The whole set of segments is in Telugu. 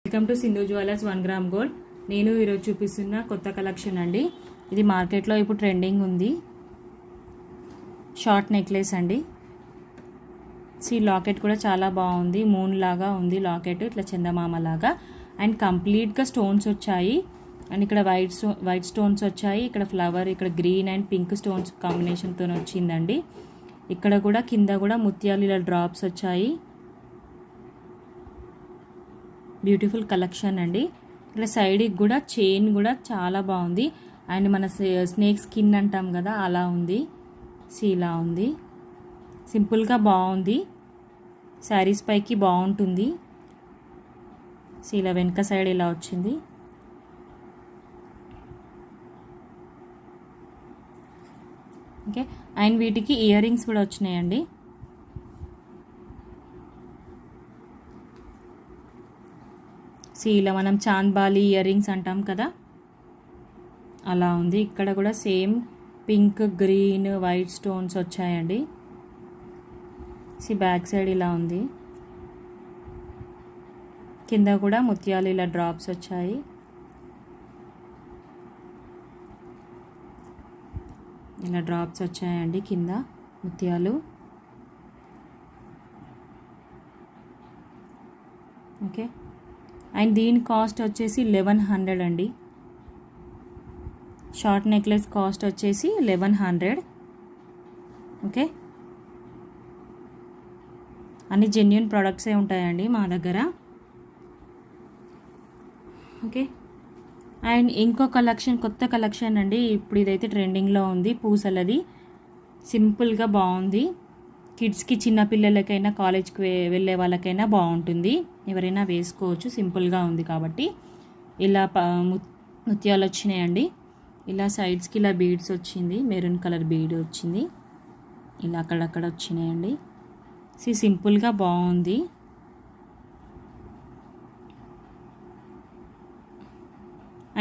Welcome to Sindhu jewellers 1 gram gold. నేను ఈరోజు చూపిస్తున్న కొత్త కలెక్షన్ అండి. ఇది మార్కెట్లో ఇప్పుడు ట్రెండింగ్ ఉంది. షార్ట్ నెక్లెస్ అండి. లాకెట్ కూడా చాలా బాగుంది. మూన్ లాగా ఉంది లాకెట్, ఇట్లా చందమామ లాగా. అండ్ కంప్లీట్గా స్టోన్స్ వచ్చాయి. అండ్ ఇక్కడ వైట్ స్టోన్స్ వచ్చాయి. ఇక్కడ ఫ్లవర్, ఇక్కడ గ్రీన్ అండ్ పింక్ స్టోన్స్ కాంబినేషన్తో వచ్చిందండి. ఇక్కడ కూడా కింద కూడా ముత్యాలు ఇలా డ్రాప్స్ వచ్చాయి. బ్యూటిఫుల్ కలెక్షన్ అండి. ఇక్కడ సైడ్కి కూడా చైన్ కూడా చాలా బాగుంది. అండ్ మన స్నేక్ స్కిన్ అంటాం కదా, అలా ఉంది. ఇలా ఉంది, సింపుల్గా బాగుంది. శారీస్ పైకి బాగుంటుంది. ఇలా వెనక సైడ్ ఇలా వచ్చింది. ఓకే, అండ్ వీటికి ఇయర్ రింగ్స్ కూడా వచ్చినాయండి. ఇలా మనం చాంద్బాలి ఇయర్ రింగ్స్ అంటాం కదా, అలా ఉంది. ఇక్కడ కూడా same pink, green, white stones వచ్చాయండి. బ్యాక్ సైడ్ ఇలా ఉంది. కింద కూడా ముత్యాలు ఇలా డ్రాప్స్ వచ్చాయి. ఇలా డ్రాప్స్ వచ్చాయండి కింద ముత్యాలు. ఓకే, అండ్ దీని కాస్ట్ వచ్చేసి 1100 అండి. షార్ట్ నెక్లెస్ కాస్ట్ వచ్చేసి 1100. ఓకే, అన్ని జెన్యూన్ ప్రోడక్ట్సే ఉంటాయండి మా దగ్గర. ఓకే, అండ్ ఇంకో కలెక్షన్, కొత్త కలెక్షన్ అండి. ఇప్పుడు ఇదైతే ట్రెండింగ్లో ఉంది. పూసలది సింపుల్గా బాగుంది. కిడ్స్కి, చిన్నపిల్లలకైనా, కాలేజ్కి వెళ్ళే వాళ్ళకైనా బాగుంటుంది. ఎవరైనా వేసుకోవచ్చు, సింపుల్గా ఉంది కాబట్టి. ఇలా ముత్యాలు వచ్చినాయండి. ఇలా సైడ్స్కి ఇలా బీడ్స్ వచ్చింది, మెరూన్ కలర్ బీడ్ వచ్చింది. ఇలా అక్కడక్కడ వచ్చినాయండి. సింపుల్గా బాగుంది.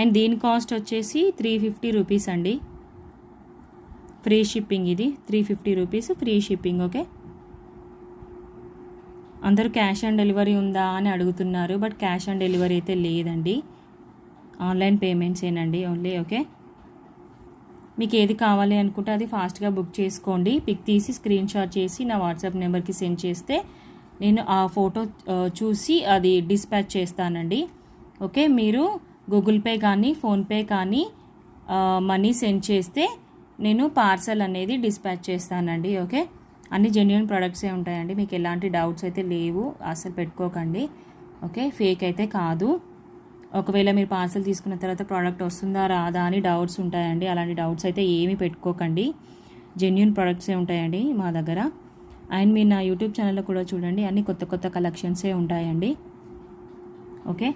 అండ్ దీని కాస్ట్ వచ్చేసి 350 రూపీస్ అండి. Free shipping. ఇది 350 రూపీస్ ఫ్రీ షిప్పింగ్. ఓకే, అందరూ క్యాష్ ఆన్ డెలివరీ ఉందా అని అడుగుతున్నారు, బట్ క్యాష్ ఆన్ డెలివరీ అయితే లేదండి. Online పేమెంట్సేనండి only. ఓకే, మీకు ఏది కావాలి అనుకుంటే అది ఫాస్ట్గా బుక్ చేసుకోండి. పిక్ తీసి స్క్రీన్ షాట్ చేసి నా వాట్సాప్ నెంబర్కి సెండ్ చేస్తే నేను ఆ ఫోటో చూసి అది డిస్పాచ్ చేస్తానండి. ఓకే, మీరు గూగుల్ పే కానీ, ఫోన్పే కానీ మనీ సెండ్ చేస్తే నేను పార్సల్ అనేది డిస్పాచ్ చేస్తానండి. ఓకే, అన్ని జెన్యూన్ ప్రొడక్ట్సే ఉంటాయండి. మీకు ఎలాంటి డౌట్స్ అయితే లేవు, అసలు పెట్టుకోకండి. ఓకే, ఫేక్ అయితే కాదు. ఒకవేళ మీరు పార్సల్ తీసుకున్న తర్వాత ప్రోడక్ట్ వస్తుందా రాదా అని డౌట్స్ ఉంటాయండి. అలాంటి డౌట్స్ అయితే ఏమీ పెట్టుకోకండి. జెన్యూన్ ప్రొడక్ట్సే ఉంటాయండి మా దగ్గర. అండ్ మీరు నా యూట్యూబ్ ఛానల్లో కూడా చూడండి, అన్ని కొత్త కొత్త కలెక్షన్సే ఉంటాయండి. ఓకే,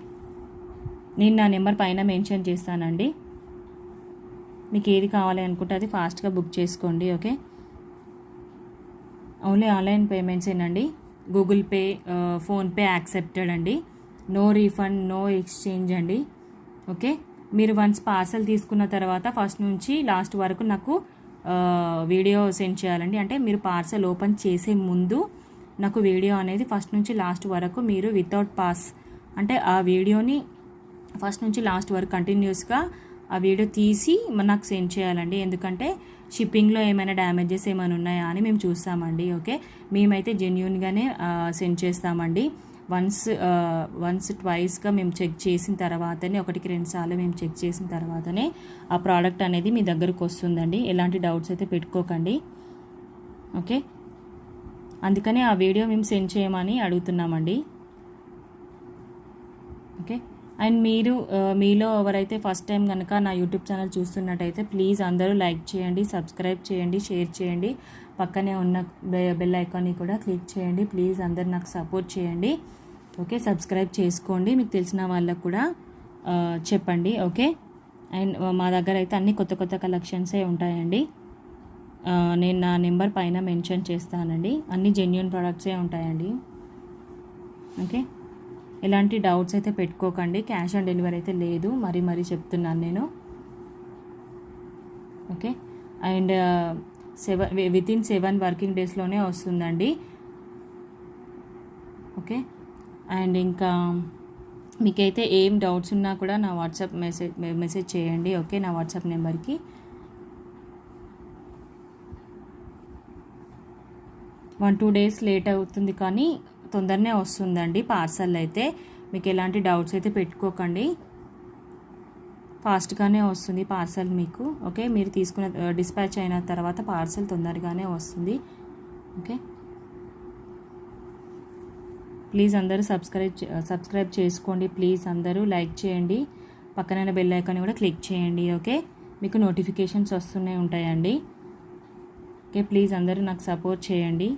నేను నా నెంబర్ పైన మెన్షన్ చేస్తానండి. మీకు ఏది కావాలి అనుకుంటే అది ఫాస్ట్గా బుక్ చేసుకోండి. ఓకే, ఓన్లీ ఆన్లైన్ పేమెంట్సేనండి. గూగుల్ పే, ఫోన్పే యాక్సెప్టెడ్ అండి. నో రీఫండ్, నో ఎక్స్చేంజ్ అండి. ఓకే, మీరు వన్స్ పార్సల్ తీసుకున్న తర్వాత ఫస్ట్ నుంచి లాస్ట్ వరకు నాకు వీడియో సెండ్ చేయాలండి. అంటే మీరు పార్సల్ ఓపెన్ చేసే ముందు నాకు వీడియో అనేది ఫస్ట్ నుంచి లాస్ట్ వరకు మీరు వితౌట్ పాస్ అంటే ఆ వీడియోని ఫస్ట్ నుంచి లాస్ట్ వరకు కంటిన్యూస్గా ఆ వీడియో తీసి నాకు సెండ్ చేయాలండి. ఎందుకంటే షిప్పింగ్లో ఏమైనా డ్యామేజెస్ ఏమైనా ఉన్నాయా అని మేము చూస్తామండి. ఓకే, మేమైతే జెన్యూన్గానే సెండ్ చేస్తామండి. వన్స్ ట్వైస్గా మేము చెక్ చేసిన తర్వాతనే, 1-2 సార్లు మేము చెక్ చేసిన తర్వాతనే ఆ ప్రోడక్ట్ అనేది మీ దగ్గరకు వస్తుందండి. ఎలాంటి డౌట్స్ అయితే పెట్టుకోకండి. ఓకే, అందుకనే ఆ వీడియో మేము సెండ్ చేయమని అడుగుతున్నామండి. ఓకే, అండ్ మీలో ఎవరైతే ఫస్ట్ టైం కనుక నా యూట్యూబ్ ఛానల్ చూస్తున్నట్టయితే ప్లీజ్ అందరూ లైక్ చేయండి, సబ్స్క్రైబ్ చేయండి, షేర్ చేయండి. పక్కనే ఉన్న బెల్ ఐకాన్ని కూడా క్లిక్ చేయండి. ప్లీజ్ అందరు నాకు సపోర్ట్ చేయండి. ఓకే, సబ్స్క్రైబ్ చేసుకోండి. మీకు తెలిసిన వాళ్ళకు కూడా చెప్పండి. ఓకే, అండ్ మా దగ్గర అయితే అన్ని కొత్త కొత్త కలెక్షన్సే ఉంటాయండి. నేను నా నెంబర్ పైన మెన్షన్ చేస్తానండి. అన్ని జెన్యూన్ ప్రొడక్ట్సే ఉంటాయండి. ఓకే, ఎలాంటి డౌట్స్ అయితే పెట్టుకోకండి. క్యాష్ ఆన్ డెలివరీ అయితే లేదు, మరీ చెప్తున్నాను నేను. ఓకే, అండ్ వితిన్ 7 వర్కింగ్ డేస్లోనే వస్తుందండి. ఓకే, అండ్ ఇంకా మీకైతే ఏం డౌట్స్ ఉన్నా కూడా నా వాట్సాప్ మెసేజ్ చేయండి. ఓకే, నా వాట్సాప్ నెంబర్కి. 1-2 డేస్ లేట్ అవుతుంది కానీ తొందరనే వస్తుందండి పార్సల్ అయితే. మీకు ఎలాంటి డౌట్స్ అయితే పెట్టుకోకండి, ఫాస్ట్గానే వస్తుంది పార్సల్ మీకు. ఓకే, మీరు తీసుకున్న డిస్పాచ్ అయిన తర్వాత పార్సల్ తొందరగానే వస్తుంది. ఓకే, ప్లీజ్ అందరూ సబ్స్క్రైబ్ చేసుకోండి. ప్లీజ్ అందరూ లైక్ చేయండి, పక్కన బెల్ ఐకాన్ కూడా క్లిక్ చేయండి. ఓకే, మీకు నోటిఫికేషన్స్ వస్తూనే ఉంటాయండి. ఓకే, ప్లీజ్ అందరూ నాకు సపోర్ట్ చేయండి.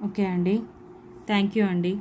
ఓకే అండి, థ్యాంక్ యూ అండి.